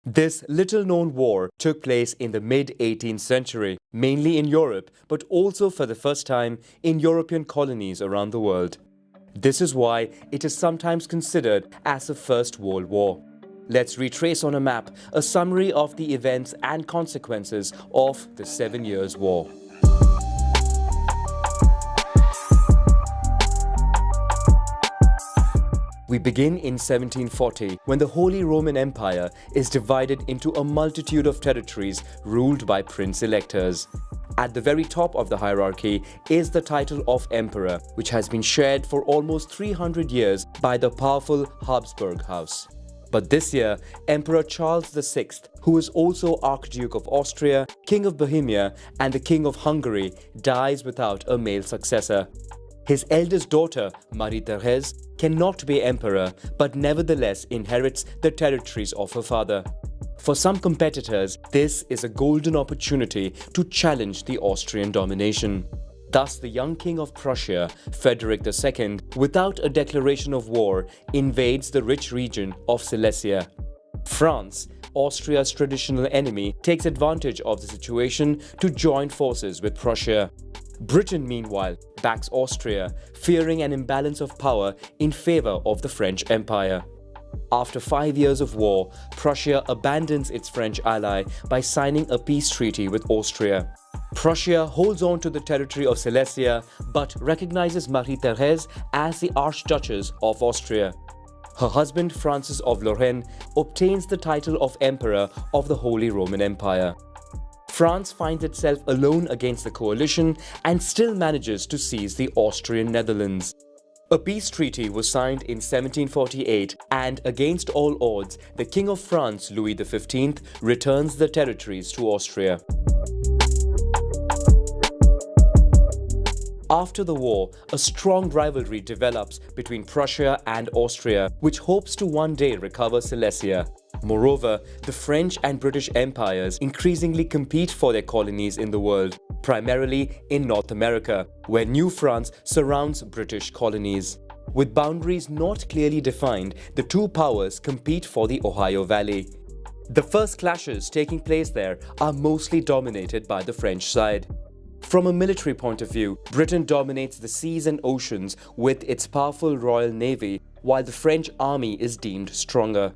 This little-known war took place in the mid-18th century, mainly in Europe, but also for the first time in European colonies around the world. This is why it is sometimes considered as the First World War. Let's retrace on a map a summary of the events and consequences of the 7 Years' War. We begin in 1740, when the Holy Roman Empire is divided into a multitude of territories ruled by prince-electors. At the very top of the hierarchy is the title of Emperor, which has been shared for almost 300 years by the powerful Habsburg house. But this year, Emperor Charles VI, who is also Archduke of Austria, King of Bohemia, and the King of Hungary, dies without a male successor. His eldest daughter, Marie-Thérèse, cannot be emperor, but nevertheless inherits the territories of her father. For some competitors, this is a golden opportunity to challenge the Austrian domination. Thus, the young king of Prussia, Frederick II, without a declaration of war, invades the rich region of Silesia. France, Austria's traditional enemy, takes advantage of the situation to join forces with Prussia. Britain, meanwhile, backs Austria, fearing an imbalance of power in favor of the French Empire. After 5 years of war, Prussia abandons its French ally by signing a peace treaty with Austria. Prussia holds on to the territory of Silesia but recognizes Marie-Thérèse as the Archduchess of Austria. Her husband, Francis of Lorraine, obtains the title of Emperor of the Holy Roman Empire. France finds itself alone against the coalition and still manages to seize the Austrian Netherlands. A peace treaty was signed in 1748 and, against all odds, the King of France, Louis XV, returns the territories to Austria. After the war, a strong rivalry develops between Prussia and Austria, which hopes to one day recover Silesia. Moreover, the French and British empires increasingly compete for their colonies in the world, primarily in North America, where New France surrounds British colonies. With boundaries not clearly defined, the two powers compete for the Ohio Valley. The first clashes taking place there are mostly dominated by the French side. From a military point of view, Britain dominates the seas and oceans with its powerful Royal Navy, while the French army is deemed stronger.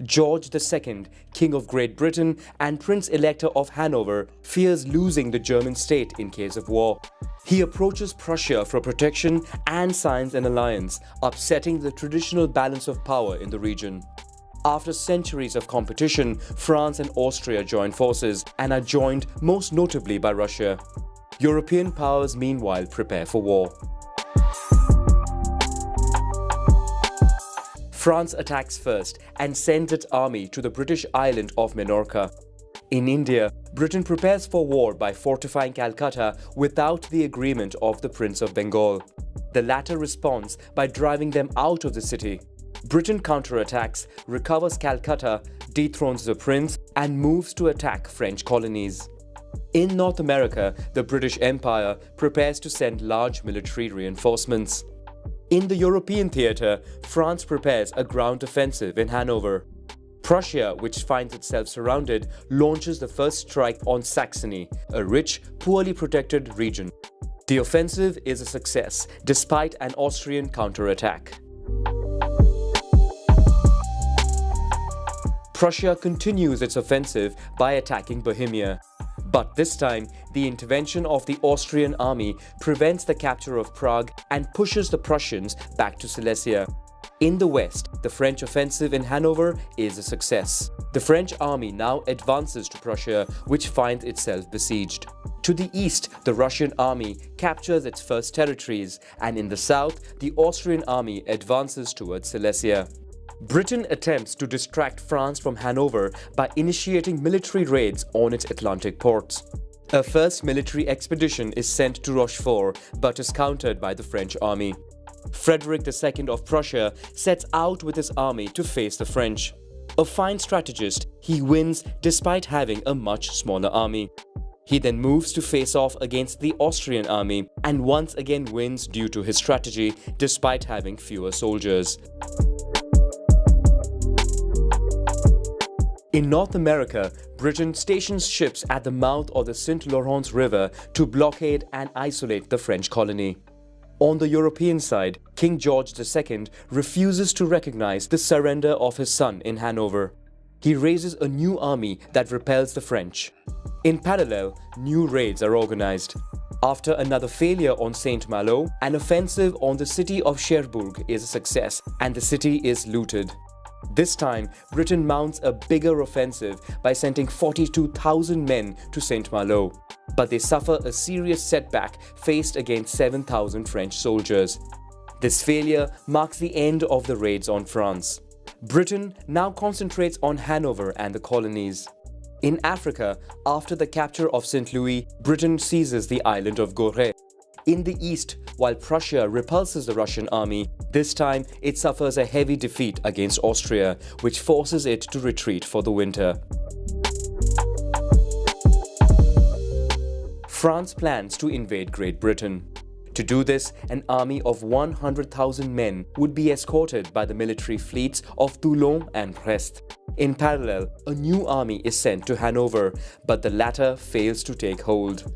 George II, King of Great Britain and Prince-Elector of Hanover, fears losing the German state in case of war. He approaches Prussia for protection and signs an alliance, upsetting the traditional balance of power in the region. After centuries of competition, France and Austria join forces and are joined most notably by Russia. European powers meanwhile prepare for war. France attacks first and sends its army to the British island of Minorca. In India, Britain prepares for war by fortifying Calcutta without the agreement of the Prince of Bengal. The latter responds by driving them out of the city. Britain counterattacks, recovers Calcutta, dethrones the prince, and moves to attack French colonies. In North America, the British Empire prepares to send large military reinforcements. In the European theatre, France prepares a ground offensive in Hanover. Prussia, which finds itself surrounded, launches the first strike on Saxony, a rich, poorly protected region. The offensive is a success, despite an Austrian counterattack. Prussia continues its offensive by attacking Bohemia. But this time, the intervention of the Austrian army prevents the capture of Prague and pushes the Prussians back to Silesia. In the west, the French offensive in Hanover is a success. The French army now advances to Prussia, which finds itself besieged. To the east, the Russian army captures its first territories, and in the south, the Austrian army advances towards Silesia. Britain attempts to distract France from Hanover by initiating military raids on its Atlantic ports. A first military expedition is sent to Rochefort but is countered by the French army. Frederick II of Prussia sets out with his army to face the French. A fine strategist, he wins despite having a much smaller army. He then moves to face off against the Austrian army and once again wins due to his strategy despite having fewer soldiers. In North America, Britain stations ships at the mouth of the St. Lawrence River to blockade and isolate the French colony. On the European side, King George II refuses to recognize the surrender of his son in Hanover. He raises a new army that repels the French. In parallel, new raids are organized. After another failure on St. Malo, an offensive on the city of Cherbourg is a success and the city is looted. This time, Britain mounts a bigger offensive by sending 42,000 men to St. Malo. But they suffer a serious setback faced against 7,000 French soldiers. This failure marks the end of the raids on France. Britain now concentrates on Hanover and the colonies. In Africa, after the capture of St. Louis, Britain seizes the island of Gorée. In the east, while Prussia repulses the Russian army, this time it suffers a heavy defeat against Austria, which forces it to retreat for the winter. France plans to invade Great Britain. To do this, an army of 100,000 men would be escorted by the military fleets of Toulon and Brest. In parallel, a new army is sent to Hanover, but the latter fails to take hold.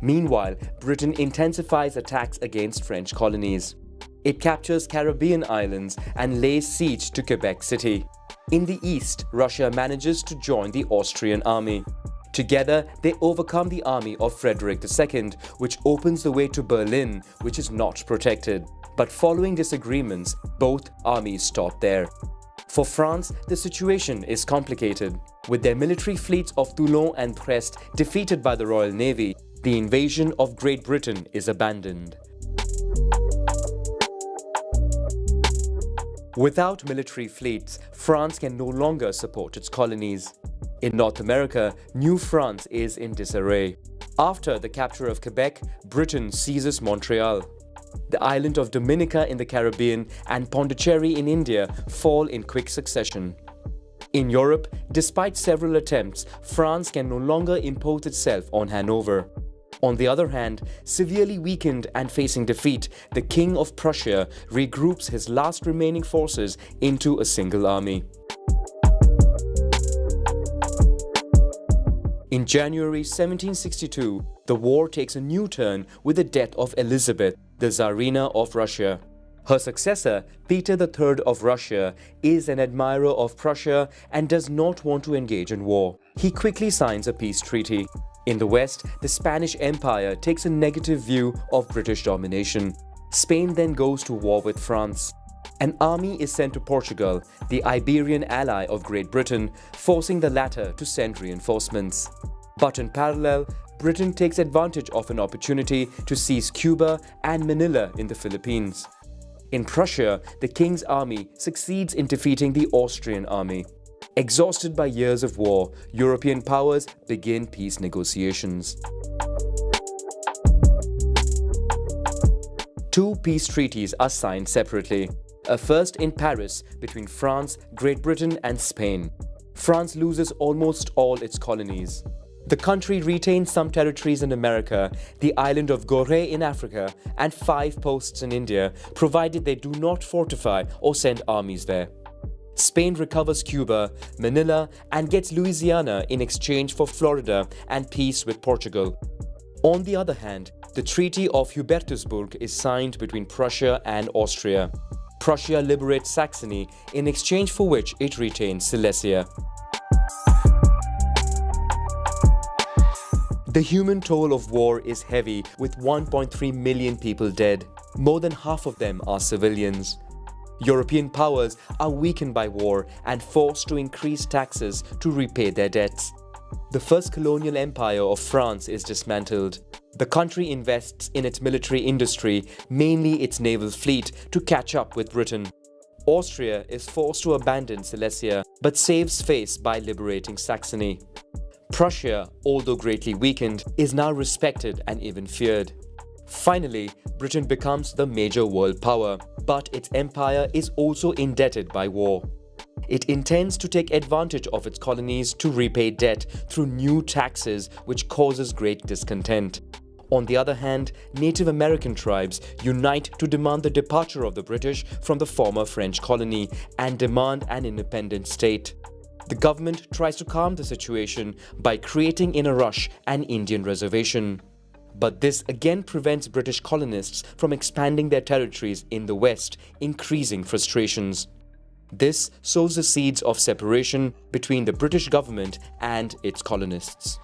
Meanwhile, Britain intensifies attacks against French colonies. It captures Caribbean islands and lays siege to Quebec City. In the east, Russia manages to join the Austrian army. Together, they overcome the army of Frederick II, which opens the way to Berlin, which is not protected. But following disagreements, both armies stop there. For France, the situation is complicated. With their military fleets of Toulon and Brest defeated by the Royal Navy, the invasion of Great Britain is abandoned. Without military fleets, France can no longer support its colonies. In North America, New France is in disarray. After the capture of Quebec, Britain seizes Montreal. The island of Dominica in the Caribbean and Pondicherry in India fall in quick succession. In Europe, despite several attempts, France can no longer impose itself on Hanover. On the other hand, severely weakened and facing defeat, the King of Prussia regroups his last remaining forces into a single army. In January 1762, the war takes a new turn with the death of Elizabeth, the Tsarina of Russia. Her successor, Peter III of Russia, is an admirer of Prussia and does not want to engage in war. He quickly signs a peace treaty. In the West, the Spanish Empire takes a negative view of British domination. Spain then goes to war with France. An army is sent to Portugal, the Iberian ally of Great Britain, forcing the latter to send reinforcements. But in parallel, Britain takes advantage of an opportunity to seize Cuba and Manila in the Philippines. In Prussia, the king's army succeeds in defeating the Austrian army. Exhausted by years of war, European powers begin peace negotiations. Two peace treaties are signed separately. A first in Paris between France, Great Britain and Spain. France loses almost all its colonies. The country retains some territories in America, the island of Gorée in Africa, and 5 posts in India, provided they do not fortify or send armies there. Spain recovers Cuba, Manila, and gets Louisiana in exchange for Florida and peace with Portugal. On the other hand, the Treaty of Hubertusburg is signed between Prussia and Austria. Prussia liberates Saxony, in exchange for which it retains Silesia. The human toll of war is heavy, with 1.3 million people dead. More than half of them are civilians. European powers are weakened by war and forced to increase taxes to repay their debts. The first colonial empire of France is dismantled. The country invests in its military industry, mainly its naval fleet, to catch up with Britain. Austria is forced to abandon Silesia, but saves face by liberating Saxony. Prussia, although greatly weakened, is now respected and even feared. Finally, Britain becomes the major world power, but its empire is also indebted by war. It intends to take advantage of its colonies to repay debt through new taxes, which causes great discontent. On the other hand, Native American tribes unite to demand the departure of the British from the former French colony and demand an independent state. The government tries to calm the situation by creating in a rush an Indian reservation. But this again prevents British colonists from expanding their territories in the West, increasing frustrations. This sows the seeds of separation between the British government and its colonists.